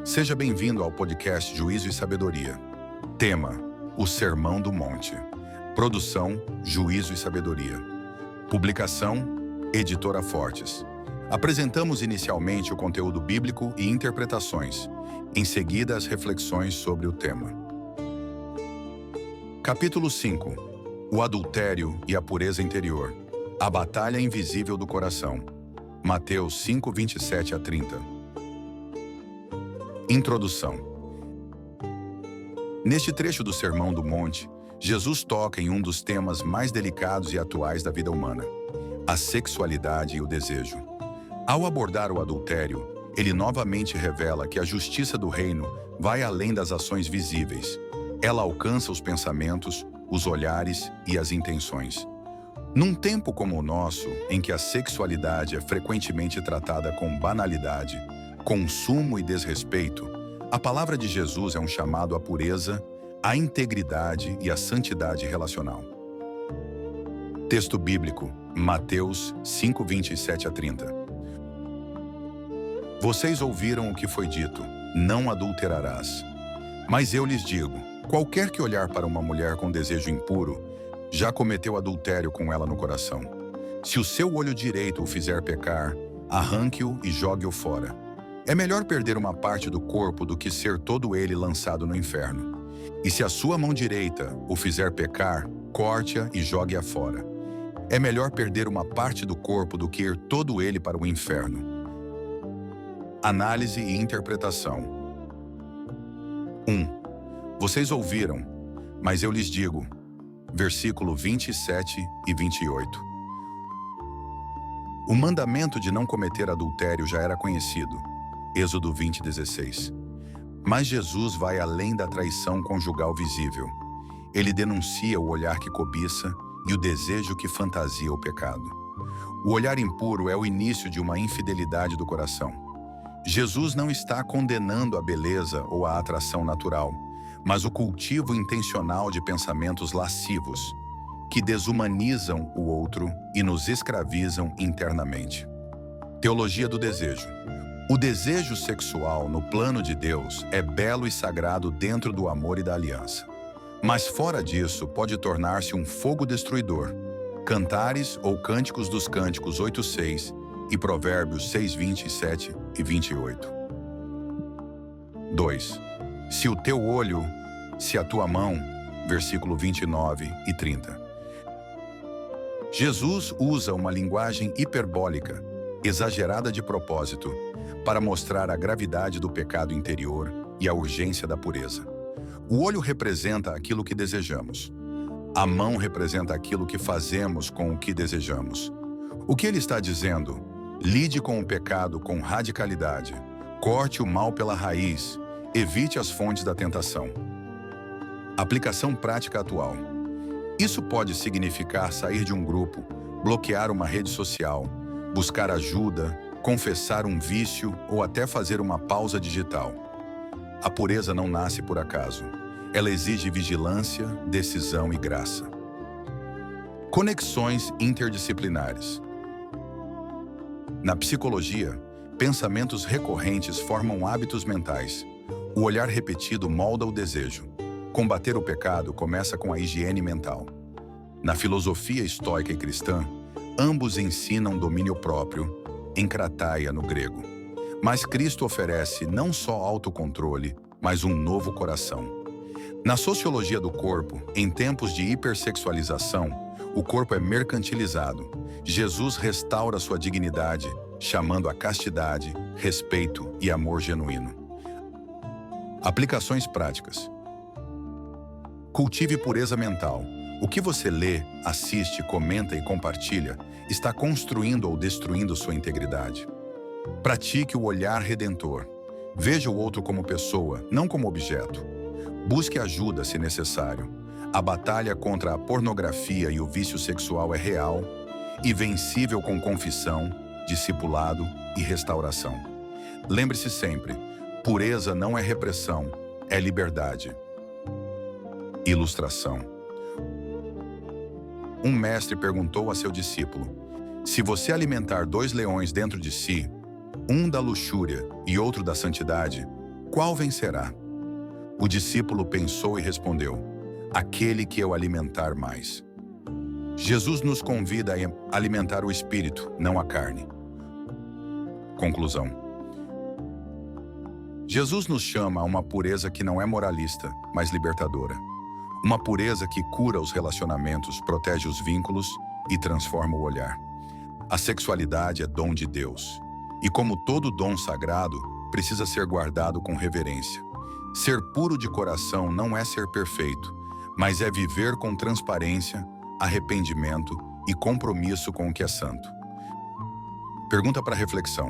Seja bem-vindo ao podcast Juízo e Sabedoria. Tema: O Sermão do Monte. Produção: Juízo e Sabedoria. Publicação: Editora Fortes. Apresentamos inicialmente o conteúdo bíblico e interpretações, em seguida as reflexões sobre o tema. Capítulo 5. O adultério e a pureza interior. A batalha invisível do coração. Mateus 5, 27 a 30. Introdução. Neste trecho do Sermão do Monte, Jesus toca em um dos temas mais delicados e atuais da vida humana: a sexualidade e o desejo. Ao abordar o adultério, ele novamente revela que a justiça do reino vai além das ações visíveis. Ela alcança os pensamentos, os olhares e as intenções. Num tempo como o nosso, em que a sexualidade é frequentemente tratada com banalidade, consumo e desrespeito, a palavra de Jesus é um chamado à pureza, à integridade e à santidade relacional. Texto bíblico, Mateus 5, 27 a 30. Vocês ouviram o que foi dito: não adulterarás. Mas eu lhes digo, qualquer que olhar para uma mulher com desejo impuro, já cometeu adultério com ela no coração. Se o seu olho direito o fizer pecar, arranque-o e jogue-o fora. É melhor perder uma parte do corpo do que ser todo ele lançado no inferno. E se a sua mão direita o fizer pecar, corte-a e jogue-a fora. É melhor perder uma parte do corpo do que ir todo ele para o inferno. Análise e interpretação. 1. Vocês ouviram, mas eu lhes digo. Versículo 27 e 28. O mandamento de não cometer adultério já era conhecido. Êxodo 20, 16. Mas Jesus vai além da traição conjugal visível. Ele denuncia o olhar que cobiça e o desejo que fantasia o pecado. O olhar impuro é o início de uma infidelidade do coração. Jesus não está condenando a beleza ou a atração natural, mas o cultivo intencional de pensamentos lascivos, que desumanizam o outro e nos escravizam internamente. Teologia do desejo. O desejo sexual no plano de Deus é belo e sagrado dentro do amor e da aliança. Mas fora disso pode tornar-se um fogo destruidor. Cantares ou Cânticos dos Cânticos 8:6 e Provérbios 6:27 e 28. 2. Se o teu olho, se a tua mão, versículo 29 e 30. Jesus usa uma linguagem hiperbólica, exagerada de propósito, para mostrar a gravidade do pecado interior e a urgência da pureza. O olho representa aquilo que desejamos. A mão representa aquilo que fazemos com o que desejamos. O que ele está dizendo? Lide com o pecado com radicalidade. Corte o mal pela raiz. Evite as fontes da tentação. Aplicação prática atual. Isso pode significar sair de um grupo, bloquear uma rede social, buscar ajuda, confessar um vício ou até fazer uma pausa digital. A pureza não nasce por acaso. Ela exige vigilância, decisão e graça. Conexões interdisciplinares. Na psicologia, pensamentos recorrentes formam hábitos mentais. O olhar repetido molda o desejo. Combater o pecado começa com a higiene mental. Na filosofia estoica e cristã, ambos ensinam domínio próprio, enkrataia no grego. Mas Cristo oferece não só autocontrole, mas um novo coração. Na sociologia do corpo, em tempos de hipersexualização, o corpo é mercantilizado. Jesus restaura sua dignidade, chamando a castidade, respeito e amor genuíno. Aplicações práticas. Cultive pureza mental. O que você lê, assiste, comenta e compartilha está construindo ou destruindo sua integridade. Pratique o olhar redentor. Veja o outro como pessoa, não como objeto. Busque ajuda se necessário. A batalha contra a pornografia e o vício sexual é real e vencível com confissão, discipulado e restauração. Lembre-se sempre, pureza não é repressão, é liberdade. Ilustração. Um mestre perguntou a seu discípulo: se você alimentar 2 leões dentro de si, um da luxúria e outro da santidade, Qual vencerá? O discípulo pensou e respondeu: aquele que eu alimentar mais. Jesus nos convida a alimentar o espírito, não a carne. Conclusão. Jesus nos chama a uma pureza que não é moralista, mas libertadora. Uma pureza que cura os relacionamentos, protege os vínculos e transforma o olhar. A sexualidade é dom de Deus. E como todo dom sagrado, precisa ser guardado com reverência. Ser puro de coração não é ser perfeito, mas é viver com transparência, arrependimento e compromisso com o que é santo. Pergunta para reflexão.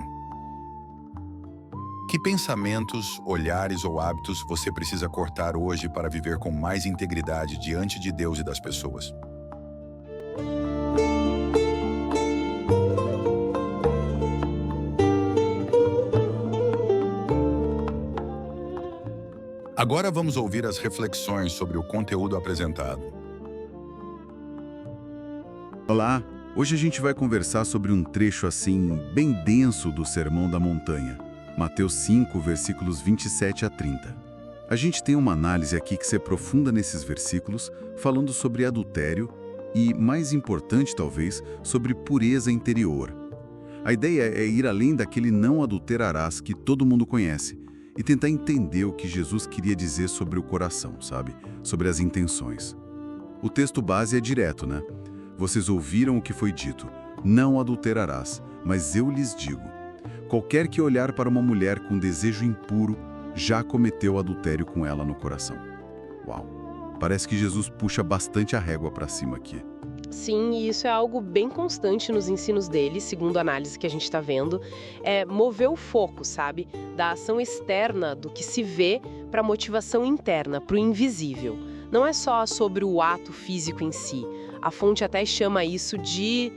Que pensamentos, olhares ou hábitos você precisa cortar hoje para viver com mais integridade diante de Deus e das pessoas? Agora vamos ouvir as reflexões sobre o conteúdo apresentado. Olá, hoje a gente vai conversar sobre um trecho assim bem denso do Sermão da Montanha, Mateus 5, versículos 27 a 30. A gente tem uma análise aqui que se aprofunda nesses versículos, falando sobre adultério e, mais importante talvez, sobre pureza interior. A ideia é ir além daquele não adulterarás que todo mundo conhece e tentar entender o que Jesus queria dizer sobre o coração, sabe? Sobre as intenções. O texto base é direto, né? Vocês ouviram o que foi dito, não adulterarás, mas eu lhes digo. Qualquer que olhar para uma mulher com desejo impuro, já cometeu adultério com ela no coração. Uau! Parece que Jesus puxa bastante a régua para cima aqui. Sim, e isso é algo bem constante nos ensinos dele, segundo a análise que a gente está vendo, é mover o foco, sabe? Da ação externa, do que se vê, para a motivação interna, para o invisível. Não é só sobre o ato físico em si. A fonte até chama isso de,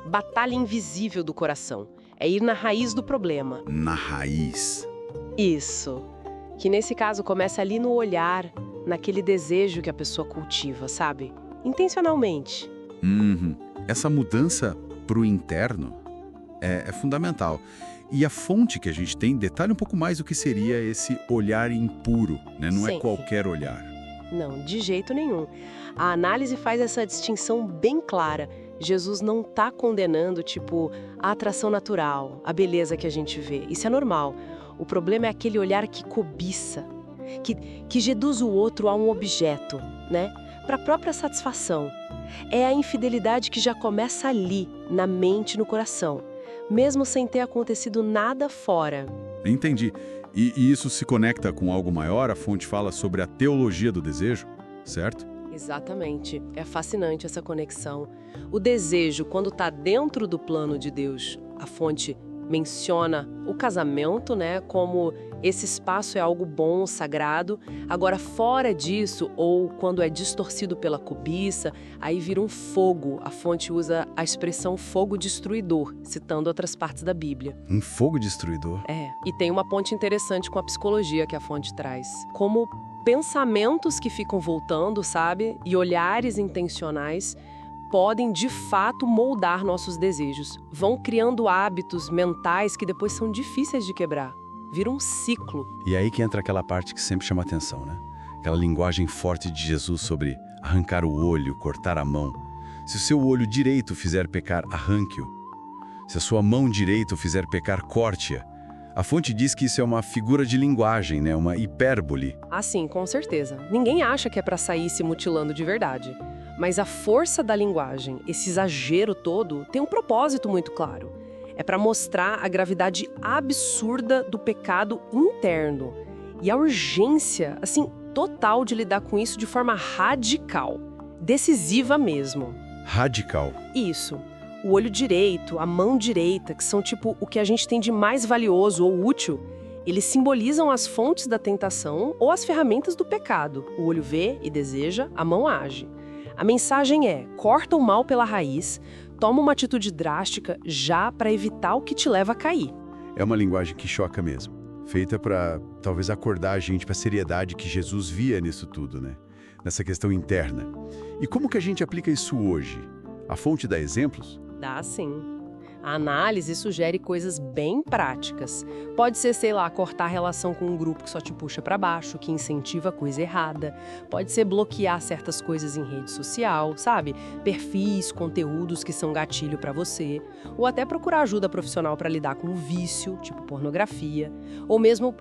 batalha invisível do coração. É ir na raiz do problema. Na raiz. Isso. Que nesse caso começa ali no olhar, naquele desejo que a pessoa cultiva, sabe? Intencionalmente. Essa mudança para o interno é fundamental. E a fonte que a gente tem detalha um pouco mais o que seria esse olhar impuro, né? Não é qualquer olhar. Não, de jeito nenhum. A análise faz essa distinção bem clara. Jesus não está condenando, a atração natural, a beleza que a gente vê. Isso é normal. O problema é aquele olhar que cobiça, que reduz o outro a um objeto, né? Para a própria satisfação. É a infidelidade que já começa ali, na mente e no coração, mesmo sem ter acontecido nada fora. Entendi. E isso se conecta com algo maior? A fonte fala sobre a teologia do desejo, certo? Exatamente. É fascinante essa conexão. O desejo, quando está dentro do plano de Deus, a fonte menciona o casamento, né, como esse espaço é algo bom, sagrado. Agora, fora disso, ou quando é distorcido pela cobiça, aí vira um fogo. A fonte usa a expressão fogo destruidor, citando outras partes da Bíblia. Um fogo destruidor? É, e tem uma ponte interessante com a psicologia que a fonte traz. Como pensamentos que ficam voltando, sabe? E olhares intencionais podem, de fato, moldar nossos desejos. Vão criando hábitos mentais que depois são difíceis de quebrar. Vira um ciclo. E aí que entra aquela parte que sempre chama atenção, né? Aquela linguagem forte de Jesus sobre arrancar o olho, cortar a mão. Se o seu olho direito fizer pecar, arranque-o. Se a sua mão direita o fizer pecar, corte-a. A fonte diz que isso é uma figura de linguagem, né? Uma hipérbole. Ah, sim, com certeza. Ninguém acha que é para sair se mutilando de verdade. Mas a força da linguagem, esse exagero todo, tem um propósito muito claro. É para mostrar a gravidade absurda do pecado interno e a urgência, total de lidar com isso de forma radical, decisiva mesmo. Radical? Isso. O olho direito, a mão direita, que são o que a gente tem de mais valioso ou útil, eles simbolizam as fontes da tentação ou as ferramentas do pecado. O olho vê e deseja, a mão age. A mensagem é: corta o mal pela raiz, toma uma atitude drástica já para evitar o que te leva a cair. É uma linguagem que choca mesmo. Feita para, talvez, acordar a gente para a seriedade que Jesus via nisso tudo, né? Nessa questão interna. E como que a gente aplica isso hoje? A fonte dá exemplos? Dá sim. A análise sugere coisas bem práticas. Pode ser, sei lá, cortar a relação com um grupo que só te puxa para baixo, que incentiva a coisa errada. Pode ser bloquear certas coisas em rede social, sabe? Perfis, conteúdos que são gatilho para você. Ou até procurar ajuda profissional para lidar com o vício, tipo pornografia. Ou mesmo,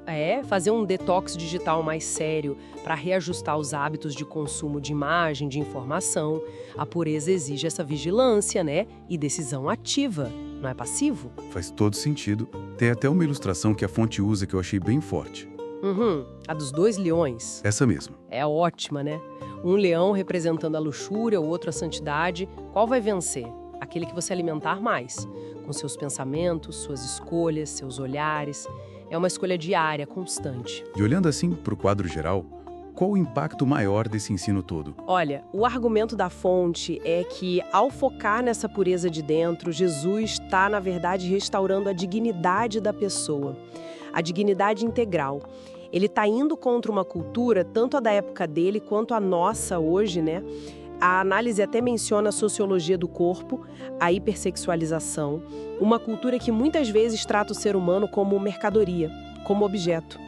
fazer um detox digital mais sério para reajustar os hábitos de consumo de imagem, de informação. A pureza exige essa vigilância, né? E decisão ativa. Não é passivo? Faz todo sentido. Tem até uma ilustração que a fonte usa que eu achei bem forte. A dos 2 leões. Essa mesmo. É ótima, né? Um leão representando a luxúria, o outro a santidade. Qual vai vencer? Aquele que você alimentar mais, com seus pensamentos, suas escolhas, seus olhares. É uma escolha diária, constante. E olhando assim para o quadro geral, qual o impacto maior desse ensino todo? Olha, o argumento da fonte é que, ao focar nessa pureza de dentro, Jesus está, na verdade, restaurando a dignidade da pessoa, a dignidade integral. Ele está indo contra uma cultura, tanto a da época dele quanto a nossa hoje, né? A análise até menciona a sociologia do corpo, a hipersexualização, uma cultura que muitas vezes trata o ser humano como mercadoria, como objeto,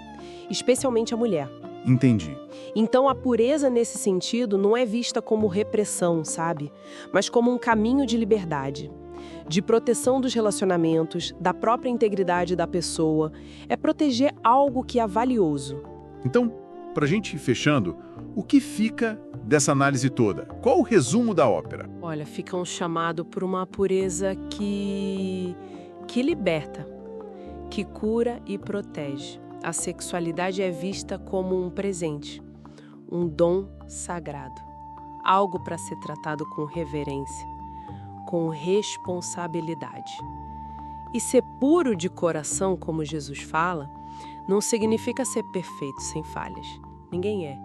especialmente a mulher. Entendi. Então, a pureza nesse sentido não é vista como repressão, sabe? Mas como um caminho de liberdade, de proteção dos relacionamentos, da própria integridade da pessoa. É proteger algo que é valioso. Então, para a gente ir fechando, o que fica dessa análise toda? Qual o resumo da ópera? Olha, fica um chamado por uma pureza que liberta, que cura e protege. A sexualidade é vista como um presente, um dom sagrado, algo para ser tratado com reverência, com responsabilidade. E ser puro de coração, como Jesus fala, não significa ser perfeito sem falhas. Ninguém é.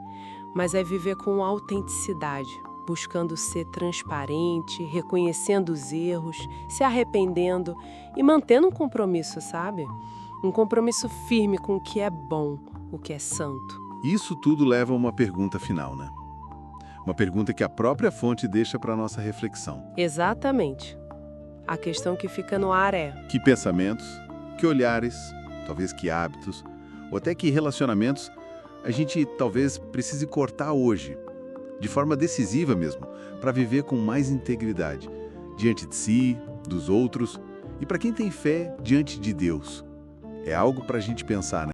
Mas é viver com autenticidade, buscando ser transparente, reconhecendo os erros, se arrependendo e mantendo um compromisso, sabe? Um compromisso firme com o que é bom, o que é santo. Isso tudo leva a uma pergunta final, né? Uma pergunta que a própria fonte deixa para nossa reflexão. Exatamente. A questão que fica no ar é: que pensamentos, que olhares, talvez que hábitos, ou até que relacionamentos a gente talvez precise cortar hoje, de forma decisiva mesmo, para viver com mais integridade, diante de si, dos outros e para quem tem fé diante de Deus. É algo para a gente pensar, né?